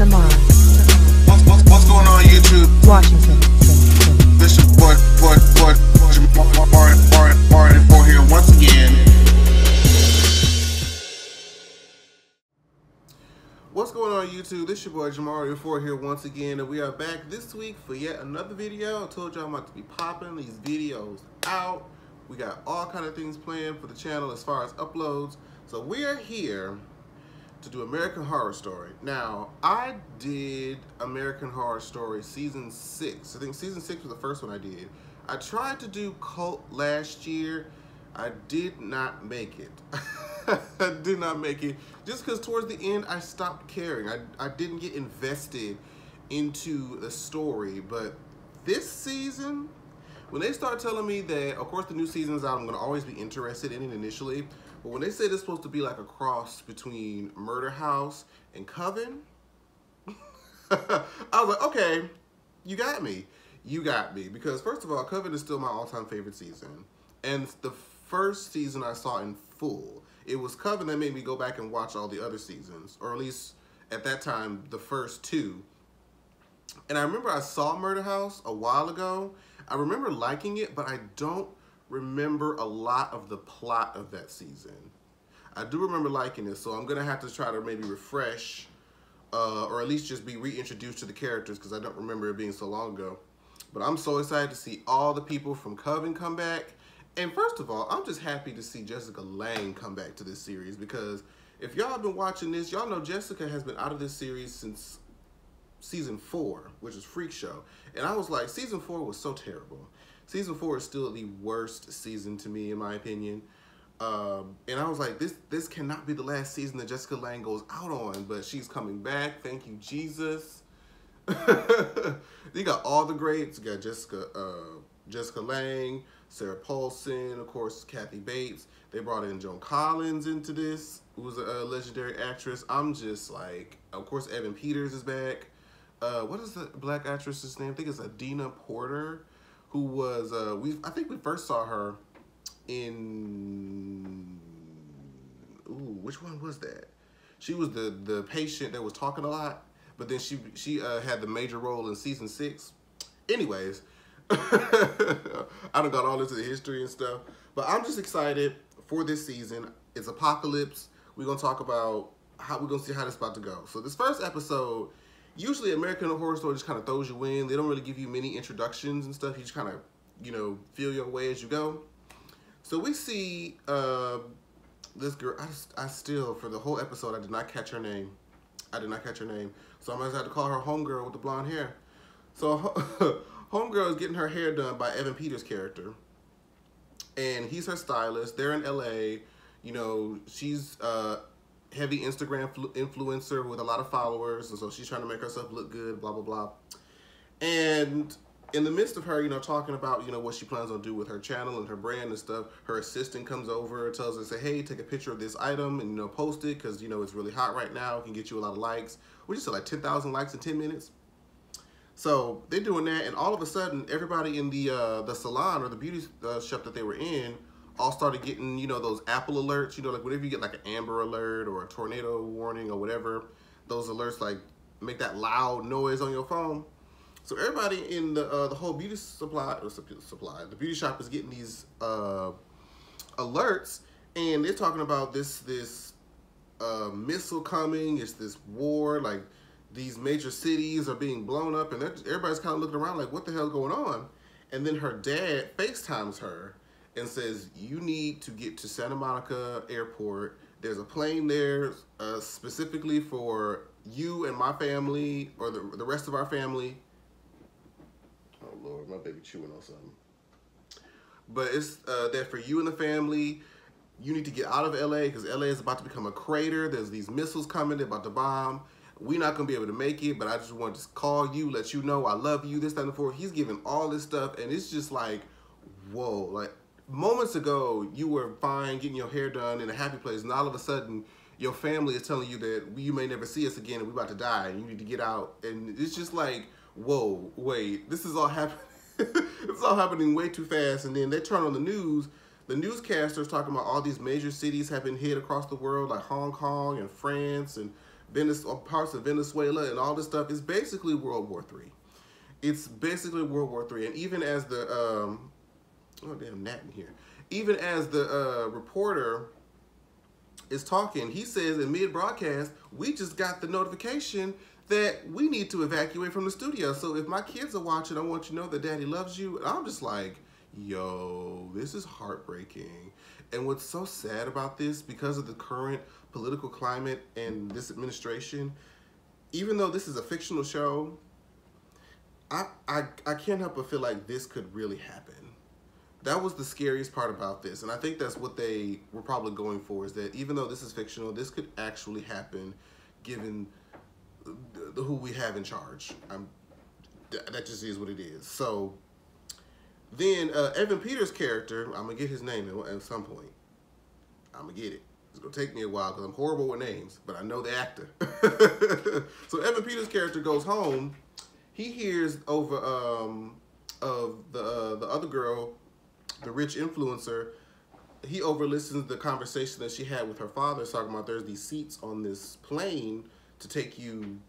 Shamar. What's going on YouTube? Washington. This is Martin for here once again. What's going on YouTube? This is your boy Jamari 4 here once again, and we are back this week for yet another video. I told y'all I'm about to be popping these videos out. We got all kind of things planned for the channel as far as uploads. So we are here to do American Horror Story. Now, I did American Horror Story season 6. I think season 6 was the first one I did. I tried to do Cult last year. I did not make it. I did not make it just because towards the end I stopped caring. I didn't get invested into the story. But this season, when they start telling me that, of course the new season's out, I'm going to always be interested in it initially. But when they say this is supposed to be like a cross between Murder House and Coven, I was like, okay, you got me. You got me. Because first of all, Coven is still my all-time favorite season. And the first season I saw in full. It was Coven that made me go back and watch all the other seasons. Or at least, at that time, the first 2. And I remember I saw Murder House a while ago. I remember liking it, but I don't remember a lot of the plot of that season. I do remember liking it, so I'm gonna have to try to maybe refresh or at least just be reintroduced to the characters because I don't remember it being so long ago. But I'm so excited to see all the people from Coven come back. And first of all, I'm just happy to see Jessica Lange come back to this series because if y'all have been watching this, y'all know Jessica has been out of this series since season 4, which is Freak Show. And I was like, season 4 was so terrible. Season 4 is still the worst season to me, in my opinion. And I was like, this cannot be the last season that Jessica Lange goes out on, but she's coming back. Thank you, Jesus. You got all the greats. You got Jessica Lange, Sarah Paulson, of course, Kathy Bates. They brought in Joan Collins into this, who was a legendary actress. I'm just like, of course, Evan Peters is back. What is the black actress's name? I think it's Adina Porter, who was, I think we first saw her in, which one was that? She was the patient that was talking a lot, but then she had the major role in season 6. Anyways, I done got all into the history and stuff, but I'm just excited for this season. It's Apocalypse. We're gonna talk about we're gonna see how this is about to go. So this first episode, usually American Horror Story just kind of throws you in. They don't really give you many introductions and stuff. You just kind of, you know, feel your way as you go. So we see this girl. I still, for the whole episode, I did not catch her name. I did not catch her name. So I'm going to have to call her Homegirl with the blonde hair. So Homegirl is getting her hair done by Evan Peters' character. And he's her stylist. They're in LA. You know, she's heavy Instagram influencer with a lot of followers, and so she's trying to make herself look good, blah, blah, blah. And in the midst of her, you know, talking about, you know, what she plans on do with her channel and her brand and stuff, her assistant comes over, tells her, say, hey, take a picture of this item and, you know, post it because, you know, it's really hot right now. It can get you a lot of likes. We just said like 10,000 likes in 10 minutes. So they're doing that, and all of a sudden, everybody in the salon or the beauty shop that they were in all started getting, you know, those Apple alerts, you know, like whenever you get like an Amber Alert or a tornado warning or whatever, those alerts like make that loud noise on your phone. So everybody in the whole beauty the beauty shop is getting these alerts, and they're talking about this missile coming. It's this war, like these major cities are being blown up, and everybody's kind of looking around like, what the hell's going on? And then her dad FaceTimes her and says, you need to get to Santa Monica Airport. There's a plane there specifically for you and my family, or the rest of our family. Oh Lord, my baby chewing on something. But it's there for you and the family. You need to get out of LA because LA is about to become a crater. There's these missiles coming, they're about to bomb. We're not gonna be able to make it, but I just wanted to call you, let you know I love you, this, that, and the fourth. He's giving all this stuff, and it's just like, whoa, like, moments ago, you were fine getting your hair done in a happy place, and all of a sudden, your family is telling you that you may never see us again and we're about to die and you need to get out. And it's just like, whoa, wait, this is all happening. It's all happening way too fast. And then they turn on the news. The newscasters talking about all these major cities have been hit across the world, like Hong Kong and France and parts of Venezuela and all this stuff. It's basically World War III. It's basically World War III. And even as the, oh damn, Nat in here. Even as the reporter is talking, he says in mid-broadcast, we just got the notification that we need to evacuate from the studio. So if my kids are watching, I want you to know that Daddy loves you. And I'm just like, yo, this is heartbreaking. And what's so sad about this, because of the current political climate and this administration, even though this is a fictional show, I can't help but feel like this could really happen. That was the scariest part about this. And I think that's what they were probably going for, is that even though this is fictional, this could actually happen given who we have in charge. That just is what it is. So then Evan Peters' character, I'm going to get his name at some point. I'm going to get it. It's going to take me a while because I'm horrible with names, but I know the actor. So Evan Peters' character goes home. He hears over of the other girl, the rich influencer. He overlistens the conversation that she had with her father, talking about there's these seats on this plane to take you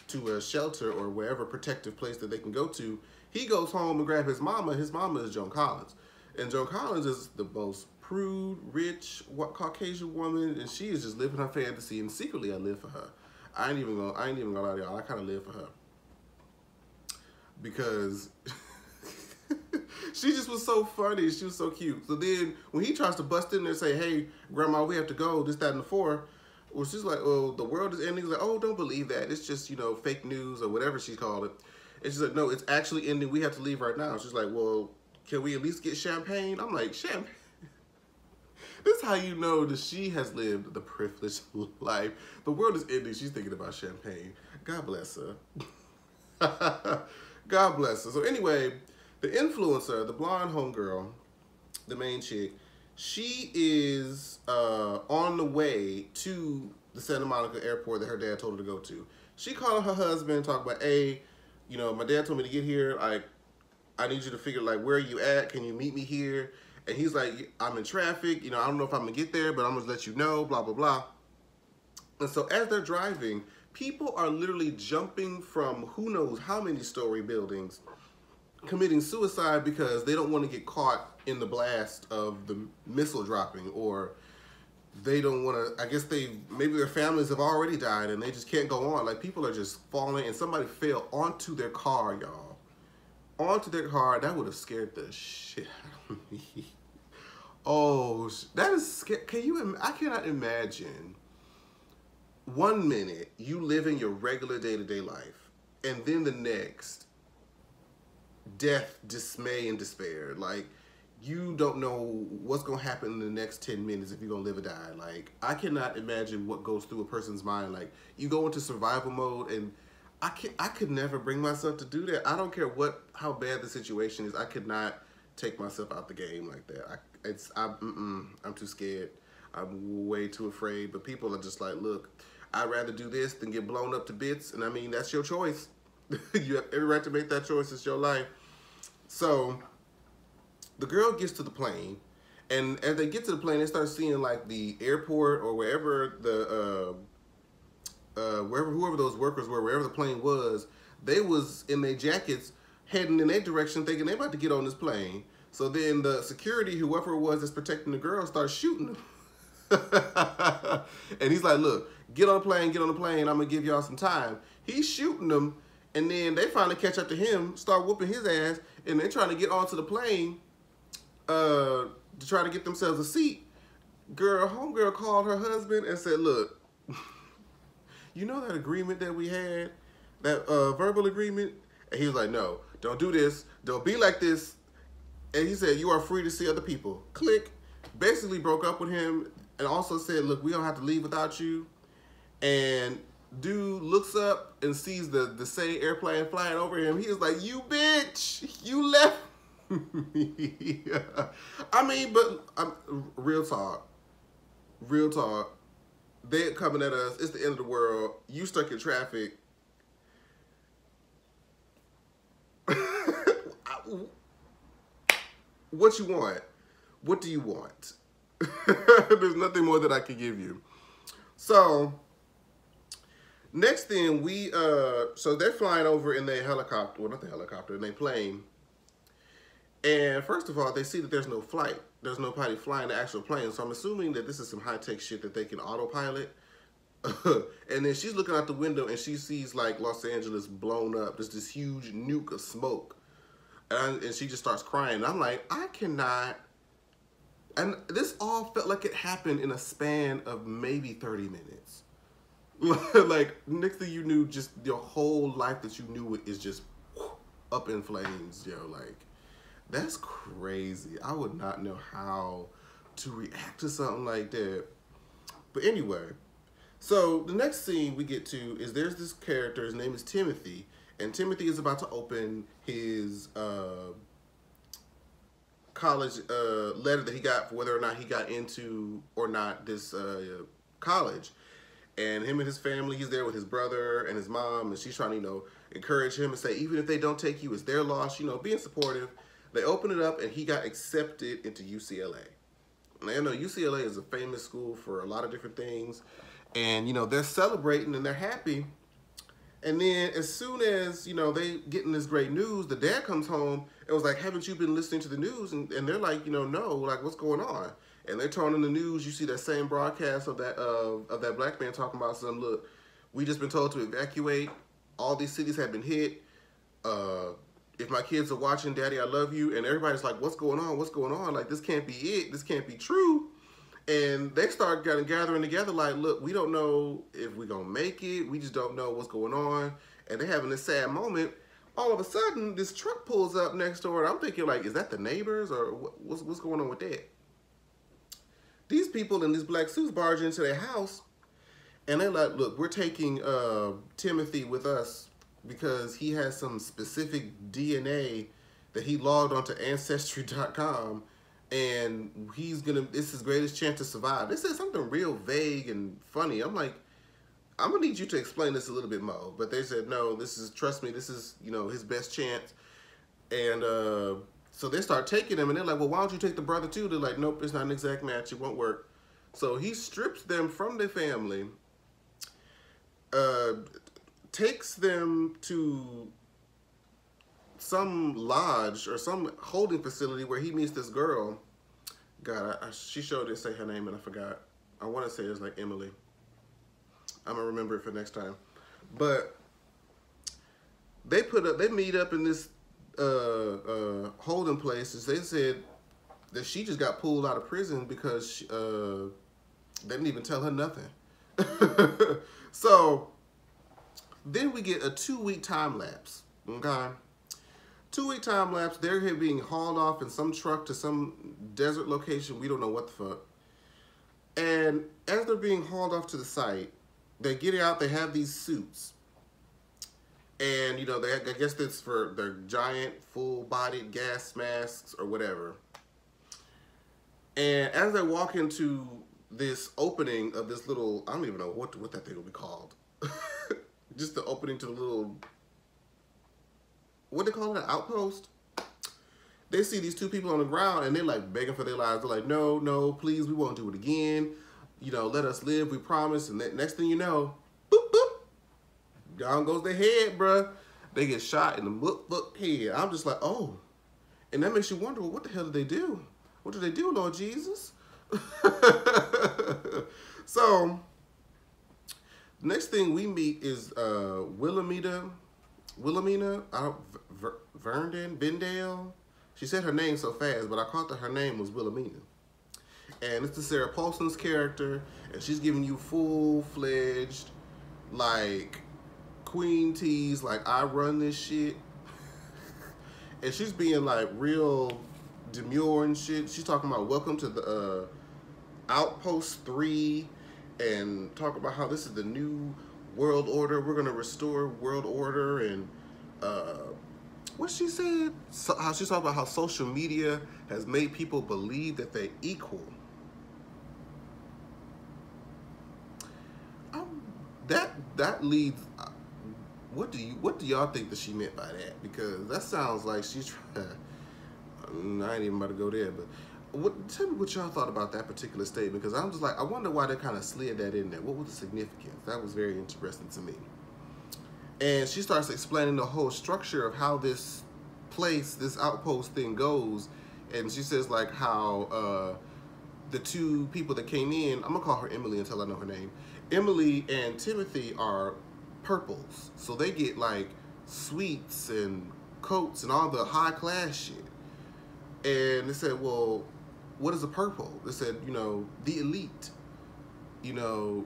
to a shelter or wherever protective place that they can go to. He goes home and grabs his mama. His mama is Joan Collins. And Joan Collins is the most prude, rich, Caucasian woman, and she is just living her fantasy, and secretly I live for her. I ain't even gonna lie to y'all, I kinda live for her. Because she just was so funny, she was so cute. So then when he tries to bust in there and say, hey, grandma, we have to go, this, that, and the four, well, she's like, oh, the world is ending. He's like, oh, don't believe that. It's just, you know, fake news or whatever she called it. And she's like, no, it's actually ending. We have to leave right now. She's like, well, can we at least get champagne? I'm like, champagne? This is how you know that she has lived the privileged life. The world is ending. She's thinking about champagne. God bless her. God bless her. So anyway, the influencer, the blonde homegirl, the main chick, she is on the way to the Santa Monica airport that her dad told her to go to. She called her husband, talk about, hey, you know, my dad told me to get here. Like, I need you to figure, like, where are you at? Can you meet me here? And he's like, I'm in traffic. You know, I don't know if I'm going to get there, but I'm going to let you know, blah, blah, blah. And so as they're driving, people are literally jumping from who knows how many story buildings, committing suicide because they don't want to get caught in the blast of the missile dropping, or they don't want to, I guess maybe their families have already died and they just can't go on. Like, people are just falling, and somebody fell onto their car, y'all. Onto their car. That would have scared the shit out of me. Oh, that is scary. I cannot imagine 1 minute you living your regular day-to-day life, and then the next, death, dismay, and despair. Like, you don't know what's going to happen in the next 10 minutes if you're going to live or die. Like, I cannot imagine what goes through a person's mind. Like, you go into survival mode, and I could never bring myself to do that. I don't care how bad the situation is. I could not take myself out the game like that. I'm too scared. I'm way too afraid. But people are just like, look, I'd rather do this than get blown up to bits. And I mean, that's your choice. You have every right to make that choice. It's your life. So the girl gets to the plane, and as they get to the plane, they start seeing like the airport or wherever whoever those workers were, wherever the plane was, they was in their jackets heading in their direction, thinking they about to get on this plane. So then the security, whoever it was that's protecting the girl, starts shooting them. And he's like, look, get on the plane, I'm gonna give y'all some time. He's shooting them, and then they finally catch up to him, start whooping his ass, and they're trying to get onto the plane to try to get themselves a seat. Homegirl called her husband and said, look, you know that agreement that we had, that verbal agreement? And he was like, no, don't do this, don't be like this. And he said, you are free to see other people. Click. Basically broke up with him, and also said, look, we don't have to leave without you. And dude looks up and sees the same airplane flying over him. He is like, you bitch, you left me. I mean, but real talk. They're coming at us. It's the end of the world. You stuck in traffic. What you want? What do you want? There's nothing more that I can give you. So Next thing we so they're flying over in their helicopter, well not the helicopter, in their plane. And first of all, they see that there's no flight. There's nobody flying the actual plane. So I'm assuming that this is some high-tech shit that they can autopilot. And then she's looking out the window and she sees like Los Angeles blown up. There's this huge nuke of smoke. And she just starts crying. And I'm like, I cannot. And this all felt like it happened in a span of maybe 30 minutes. Like, next thing you knew, just your whole life that you knew is just up in flames, yo. Like, that's crazy. I would not know how to react to something like that. But anyway, so the next scene we get to is there's this character, his name is Timothy, and Timothy is about to open his college letter that he got for whether or not he got into or not this college. And him and his family, he's there with his brother and his mom, and she's trying to, you know, encourage him and say, even if they don't take you, it's their loss, you know, being supportive. They open it up, and he got accepted into UCLA. And I know UCLA is a famous school for a lot of different things. And, you know, they're celebrating and they're happy. And then as soon as, you know, they getting this great news, the dad comes home and was like, haven't you been listening to the news? And they're like, you know, no, like, what's going on? And they're turning on the news. You see that same broadcast of that black man talking about some, look, we just been told to evacuate. All these cities have been hit. If my kids are watching, Daddy, I love you. And everybody's like, what's going on? What's going on? Like, this can't be it. This can't be true. And they start gathering together like, look, we don't know if we're going to make it. We just don't know what's going on. And they're having this sad moment. All of a sudden, this truck pulls up next door. And I'm thinking, like, is that the neighbors? Or what's going on with that? These people in these black suits barge into their house. And they're like, look, we're taking Timothy with us because he has some specific DNA that he logged onto Ancestry.com. And it's his greatest chance to survive. They said something real vague and funny. I'm like, I'm gonna need you to explain this a little bit more. But they said, no, trust me, this is, you know, his best chance. And so they start taking him and they're like, well, why don't you take the brother too? They're like, nope, it's not an exact match, it won't work. So he strips them from their family, takes them to some lodge or some holding facility where he meets this girl. God, she showed it, say her name and I forgot. I want to say it's like Emily. I'm gonna remember it for next time. But they meet up in this holding place. They said that she just got pulled out of prison because they didn't even tell her nothing. So then we get a 2-week time lapse. Okay. 2-week time lapse, they're here being hauled off in some truck to some desert location. We don't know what the fuck. And as they're being hauled off to the site, they get out, they have these suits. And, you know, I guess that's for their giant, full-bodied gas masks or whatever. And as they walk into this opening of this little, I don't even know what that thing will be called. Just the opening to the little, what they call it, an outpost? They see these two people on the ground and they're like begging for their lives. They're like, no, no, please, we won't do it again. You know, let us live, we promise. And next thing you know, boop, boop, down goes their head, bruh. They get shot in the book head. I'm just like, oh. And that makes you wonder, well, what the hell did they do? What did they do, Lord Jesus? So, next thing we meet is Wilhelmina, Vendale. She said her name so fast, but I caught that her name was Wilhelmina. And it's the Sarah Paulson's character, and she's giving you full-fledged, like, queen tease, like, I run this shit. And she's being, like, real demure and shit. She's talking about welcome to the Outpost 3, and talk about how this is the new world order. We're going to restore world order, and what she said, how she's talking about how social media has made people believe that they're equal. That leads. What do y'all think that she meant by that? Because that sounds like she's trying. I ain't even about to go there, but Tell me what y'all thought about that particular statement, because I'm just like, I wonder why they kind of slid that in there. What was the significance? That was very interesting to me. And she starts explaining the whole structure of how this place, this outpost thing goes. And she says like how the two people that came in, I'm gonna call her Emily until I know her name. Emily and Timothy are purples. So they get like suites and coats and all the high class shit. And they said, well, what is a purple? They said, you know, the elite. You know,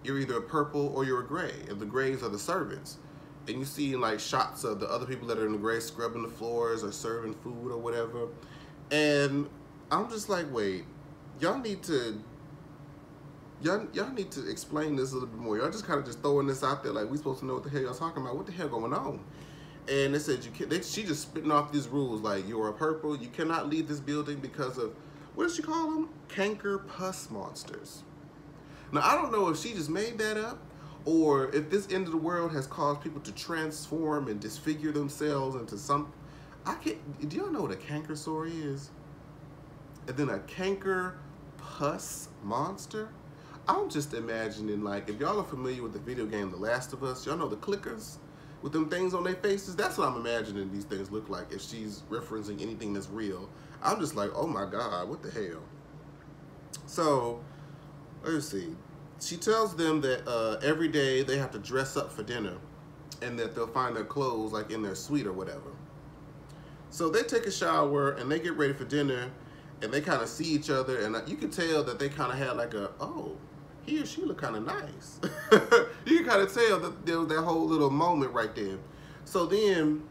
you're either a purple or you're a gray, and the grays are the servants. And you see like shots of the other people that are in the gray scrubbing the floors or serving food or whatever. And I'm just like, wait, y'all need to explain this a little bit more. Y'all just kind of just throwing this out there like we supposed to know what the hell y'all talking about. What the hell going on? And they said she just spitting off these rules like, you're a purple, you cannot leave this building because of, what does she call them? Canker pus monsters. Now I don't know if she just made that up or if this end of the world has caused people to transform and disfigure themselves into some, do y'all know what a cankersaur is? And then a canker pus monster? I'm just imagining, like, if y'all are familiar with the video game The Last of Us, y'all know the clickers with them things on their faces? That's what I'm imagining these things look like if she's referencing anything that's real. I'm just like, oh my God, what the hell? So, let's see. She tells them that every day they have to dress up for dinner and that they'll find their clothes like in their suite or whatever. So they take a shower and they get ready for dinner and they kind of see each other and you can tell that they kind of had like a, oh, he or she look kind of nice. You can kind of tell that there was that whole little moment right there. So then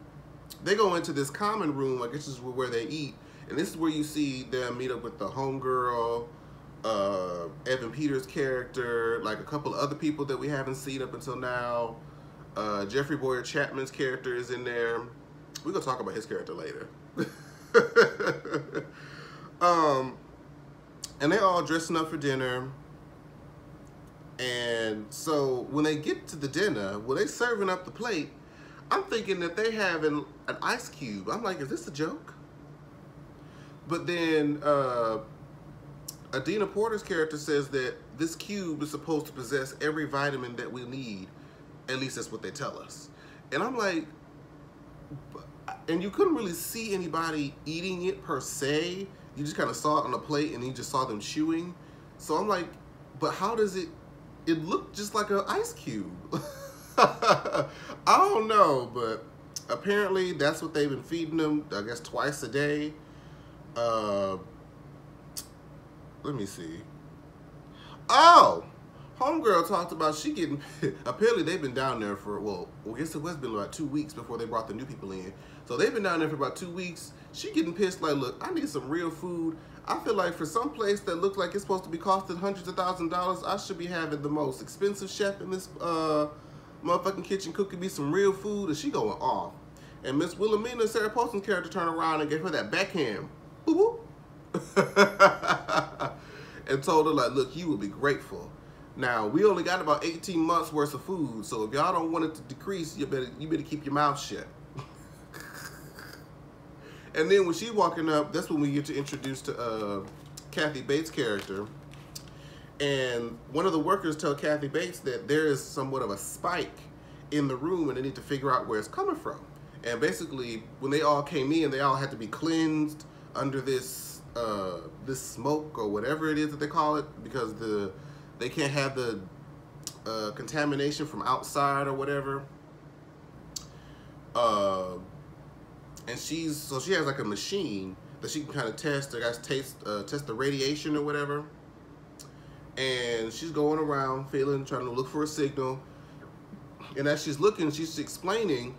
they go into this common room, I guess this is where they eat, and this is where you see them meet up with the homegirl, Evan Peters' character, like a couple of other people that we haven't seen up until now. Jeffrey Boyer Chapman's character is in there. We're gonna talk about his character later. And they all dressing up for dinner. And so when they get to the dinner, when they serving up the plate, I'm thinking that they having an ice cube. I'm like, is this a joke? But then Adina Porter's character says that this cube is supposed to possess every vitamin that we need. At least that's what they tell us. And I'm like, and you couldn't really see anybody eating it per se. You just kind of saw it on a plate and you just saw them chewing. So I'm like, but how does it looked just like an ice cube. I don't know, but apparently that's what they've been feeding them, I guess twice a day. Let me see. Oh, homegirl talked about she getting, apparently they've been down there for, well, I guess it was been about 2 weeks before they brought the new people in. So they've been down there for about 2 weeks. She getting pissed like, look, I need some real food. I feel like for some place that looks like it's supposed to be costing hundreds of thousands of dollars, I should be having the most expensive chef in this motherfucking kitchen cooking me some real food, and she going off. And Miss Wilhelmina, Sarah Paulson's character, turned around and gave her that backhand. Woo-woo. And told her like, look, you will be grateful. Now, we only got about 18 months worth of food, so if y'all don't want it to decrease, you better keep your mouth shut. And then when she's walking up, that's when we get to introduce to Kathy Bates' character. And one of the workers tell Kathy Bates that there is somewhat of a spike in the room and they need to figure out where it's coming from. And basically, when they all came in, they all had to be cleansed under this this smoke or whatever it is that they call it, because they can't have the contamination from outside or whatever. And she has like a machine that she can kind of test, I guess, test the radiation or whatever. And she's going around trying to look for a signal. And as she's looking, she's explaining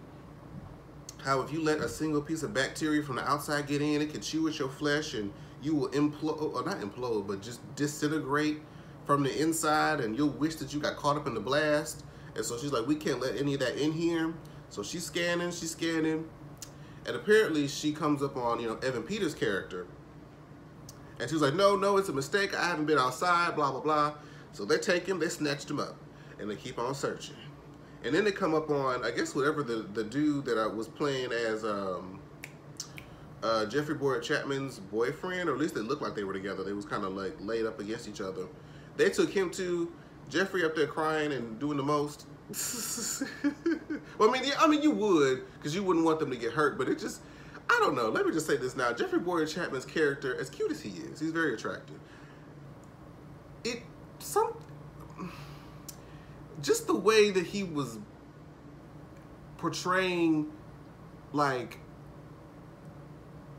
how if you let a single piece of bacteria from the outside get in, it can chew at your flesh and you will implode, or not implode, but just disintegrate from the inside, and you'll wish that you got caught up in the blast. And so she's like, we can't let any of that in here. So she's scanning. And apparently she comes up on, Evan Peters' character. And she's like, no, it's a mistake. I haven't been outside, blah, blah, blah. So they take him, they snatched him up, and they keep on searching. And then they come up on, I guess, whatever the dude that I was playing as Jeffrey Boyer-Chapman's boyfriend, or at least they looked like they were together. They was kind of like laid up against each other. They took him to Jeffrey up there crying and doing the most. Well, I mean, you would, because you wouldn't want them to get hurt, but it just, I don't know. Let me just say this now. Jeffrey Boyer-Chapman's character, as cute as he is, he's very attractive. Just the way that he was portraying, like,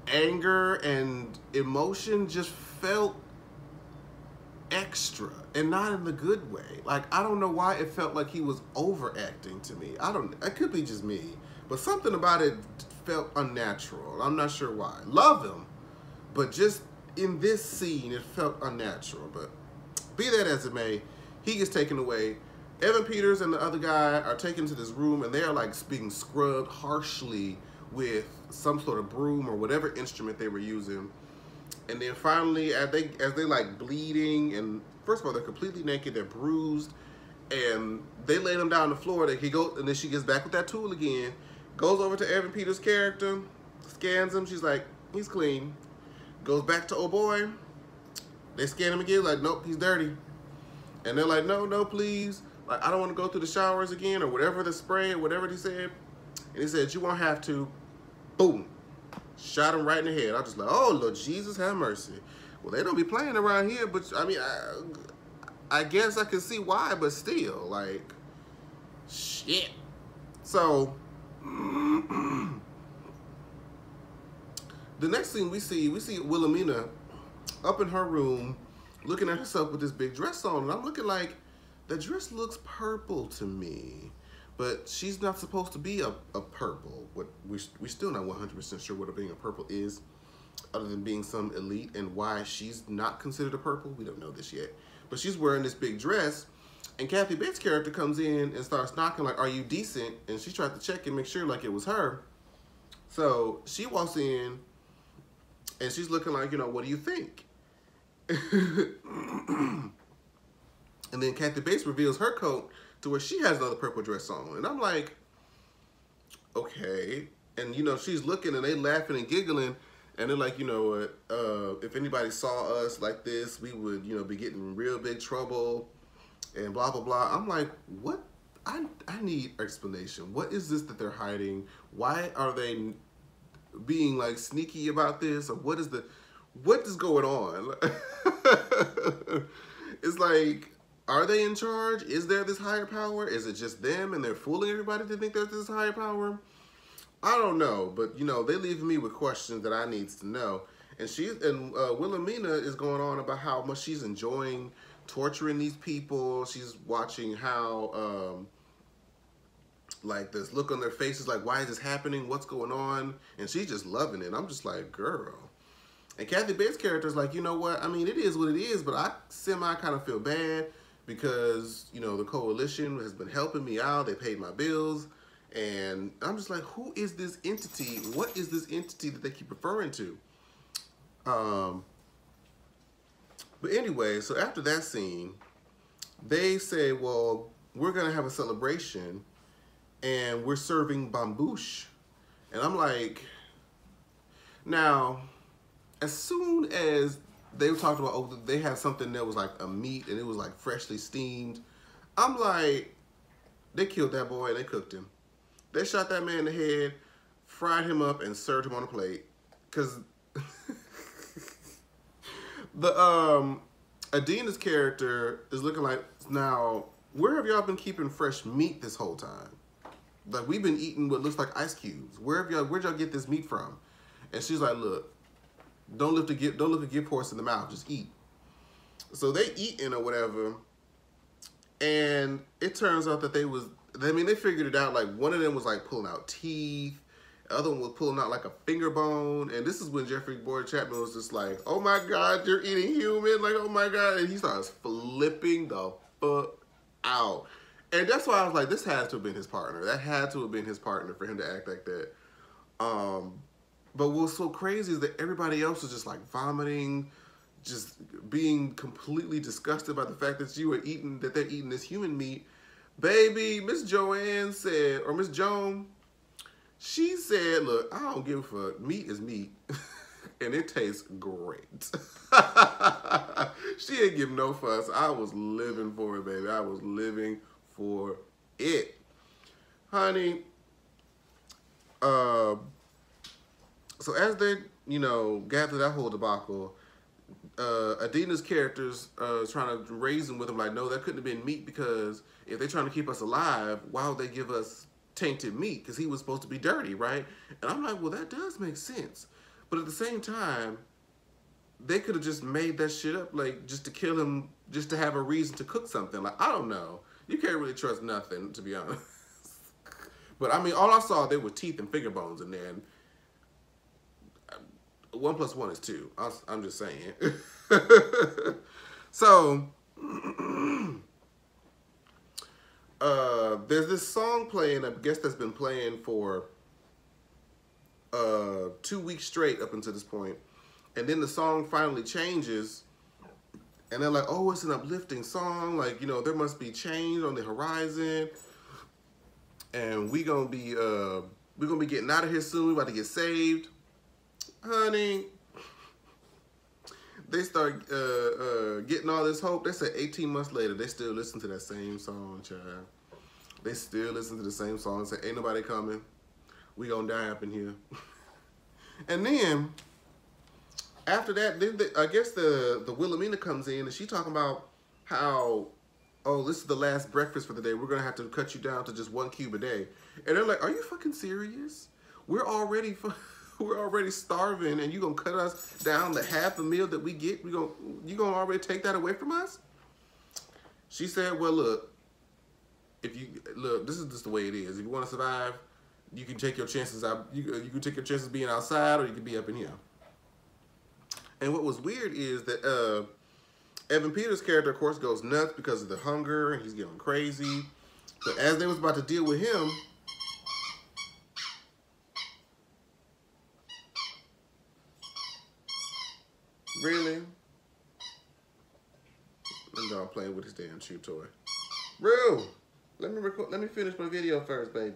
anger and emotion just felt extra, and not in the good way. Like, I don't know why it felt like he was overacting to me. It could be just me, but something about it felt unnatural. I'm not sure why. Love him, but just in this scene, it felt unnatural. But be that as it may, he gets taken away. Evan Peters and the other guy are taken to this room, and they are like being scrubbed harshly with some sort of broom or whatever instrument they were using. And then finally, as they like bleeding, and first of all, they're completely naked, they're bruised, and they lay them down on the floor. And then she gets back with that tool again, goes over to Evan Peters' character, scans him. She's like, he's clean. Goes back to oh boy. They scan him again, like, nope, he's dirty. And they're like, no, please. Like, I don't want to go through the showers again, or whatever the spray, or whatever he said. And he said, you won't have to. Boom. Shot him right in the head. I was just like, oh, Lord Jesus, have mercy. Well, they don't be playing around here, but, I mean, I guess I can see why, but still, like, shit. So, the next thing we see Wilhelmina up in her room looking at herself with this big dress on, and I'm looking like, the dress looks purple to me. But she's not supposed to be a purple. We're still not 100% sure what being a purple is, other than being some elite, and why she's not considered a purple. We don't know this yet. But she's wearing this big dress, and Kathy Bates' character comes in and starts knocking like, are you decent? And she tried to check and make sure like it was her. So she walks in, and she's looking like, what do you think? And then Kathy Bates reveals her coat to where she has another purple dress on. And I'm like, okay. And, she's looking, and they laughing and giggling. And they're like, if anybody saw us like this, we would, be getting in real big trouble and blah, blah, blah. I'm like, what? I need explanation. What is this that they're hiding? Why are they being, like, sneaky about this? Or what is going on? It's like, are they in charge? Is there this higher power? Is it just them and they're fooling everybody to think there's this higher power? I don't know, but they leave me with questions that I need to know. And Wilhelmina is going on about how much she's enjoying torturing these people. She's watching how like this look on their faces, like, why is this happening? What's going on? And she's just loving it. I'm just like, girl. And Kathy Bates' character is like, you know what? I mean, it is what it is, but I kind of feel bad because, the coalition has been helping me out. They paid my bills. And I'm just like, who is this entity? What is this entity that they keep referring to? But anyway, so after that scene, they say, well, we're going to have a celebration and we're serving bambouche. And I'm like, now, as soon as they talked about, oh, they had something that was like a meat and it was like freshly steamed, I'm like, they killed that boy and they cooked him. They shot that man in the head, fried him up, and served him on a plate. Because the Adina's character is looking like, now, where have y'all been keeping fresh meat this whole time? Like, we've been eating what looks like ice cubes. Where'd y'all get this meat from? And she's like, look, don't look a gift horse in the mouth, just eat. So they eating or whatever, and it turns out that they figured it out. Like, one of them was like pulling out teeth, the other one was pulling out like a finger bone, and this is when Jeffrey Boyer-Chapman was just like, oh my God, you're eating human, like, oh my God, and he starts flipping the fuck out. And that's why I was like, this has to have been his partner. That had to have been his partner for him to act like that. But what's so crazy is that everybody else was just like vomiting, just being completely disgusted by the fact that they're eating this human meat. Baby, Miss Joanne said, or Miss Joan, She said, look, I don't give a fuck. Meat is meat. And it tastes great. She didn't give no fuss. I was living for it, baby. I was living for it. Honey, so as they, you know, gather that whole debacle, Adina's characters trying to reason with him like, no, that couldn't have been meat, because if they're trying to keep us alive, why would they give us tainted meat? Because he was supposed to be dirty, right? And I'm like, well, that does make sense. But at the same time, they could have just made that shit up, like, just to kill him, just to have a reason to cook something. Like, I don't know. You can't really trust nothing, to be honest. But, I mean, all I saw, there were teeth and finger bones in there. And 1 + 1 is 2. I'm just saying. So, there's this song playing, I guess that's been playing for 2 weeks straight up until this point. And then the song finally changes, and they're like, oh, it's an uplifting song. Like, you know, there must be change on the horizon. And we're gonna be getting out of here soon. We're about to get saved. Honey, they start getting all this hope. They said 18 months later, they still listen to that same song, child. They still listen to the same song and say, ain't nobody coming. We gonna die up in here. And then, after that, then I guess the Wilhelmina comes in, and she talking about how, oh, this is the last breakfast for the day. We're gonna have to cut you down to just 1 cube a day. And they're like, are you fucking serious? We're already starving, and you gonna cut us down to half the meal that we get? You gonna already take that away from us? She said, well, look, this is just the way it is. If you want to survive, you can take your chances out. You can take your chances being outside, or you can be up in here. And what was weird is that Evan Peters' character, of course, goes nuts because of the hunger, and he's getting crazy. But as they was about to deal with him, really? That dog playing with his damn chew toy. Bro, let me finish my video first, baby.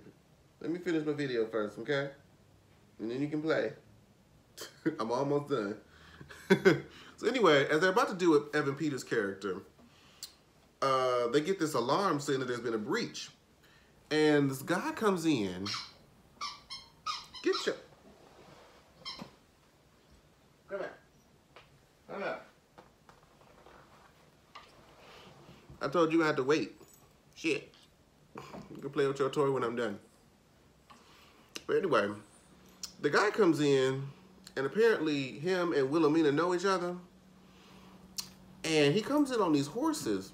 Let me finish my video first, okay? And then you can play. I'm almost done. So anyway, as they're about to do with Evan Peters' character, they get this alarm saying that there's been a breach. And this guy comes in. Get your... Come here. Come here. I told you I had to wait. Shit. You can play with your toy when I'm done. But anyway, the guy comes in, and apparently him and Wilhelmina know each other. And he comes in on these horses.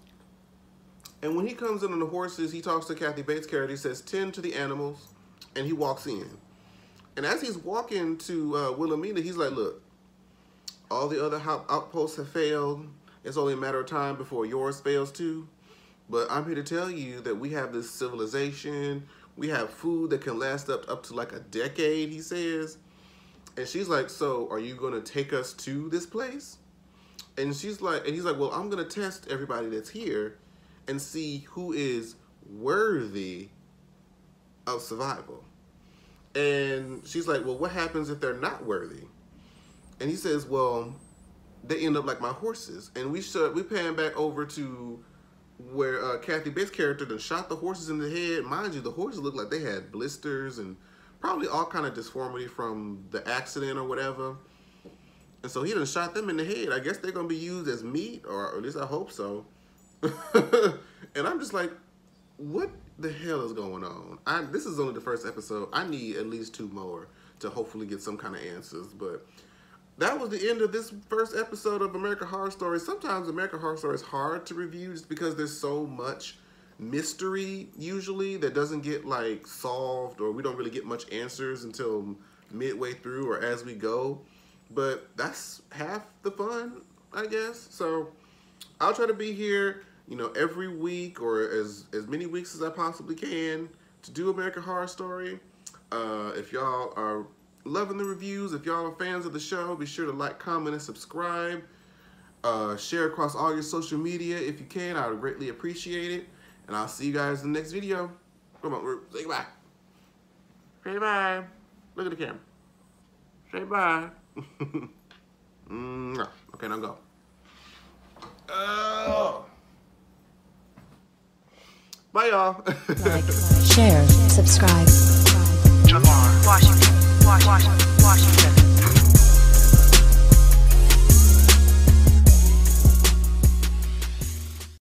And when he comes in on the horses, he talks to Kathy Bates' character. He says, tend to the animals. And he walks in. And as he's walking to Wilhelmina, he's like, look, all the other outposts have failed. It's only a matter of time before yours fails too. But I'm here to tell you that we have this civilization. We have food that can last up to like a decade, he says. And she's like, so are you going to take us to this place? And she's like, and he's like, well, I'm going to test everybody that's here and see who is worthy of survival. And she's like, well, what happens if they're not worthy? And he says, well, they end up like my horses. And we pan back over to where Kathy Bates' character done shot the horses in the head. Mind you, the horses looked like they had blisters and probably all kind of disformity from the accident or whatever. And so he done shot them in the head. I guess they're going to be used as meat, or at least I hope so. And I'm just like, what the hell is going on? This is only the first episode. I need at least 2 more to hopefully get some kind of answers. But that was the end of this first episode of American Horror Story. Sometimes American Horror Story is hard to review just because there's so much mystery usually that doesn't get like solved, or we don't really get much answers until midway through or as we go. But that's half the fun, I guess. So I'll try to be here, you know, every week or as many weeks as I possibly can to do American Horror Story. If y'all are loving the reviews, if y'all are fans of the show, be sure to like, comment, and subscribe. Share across all your social media if you can. I would greatly appreciate it. And I'll see you guys in the next video. Come on, say goodbye. Say bye. Look at the camera. Say bye. Okay, now go. Oh. Bye, y'all. Like, share, subscribe. Jamar Washington.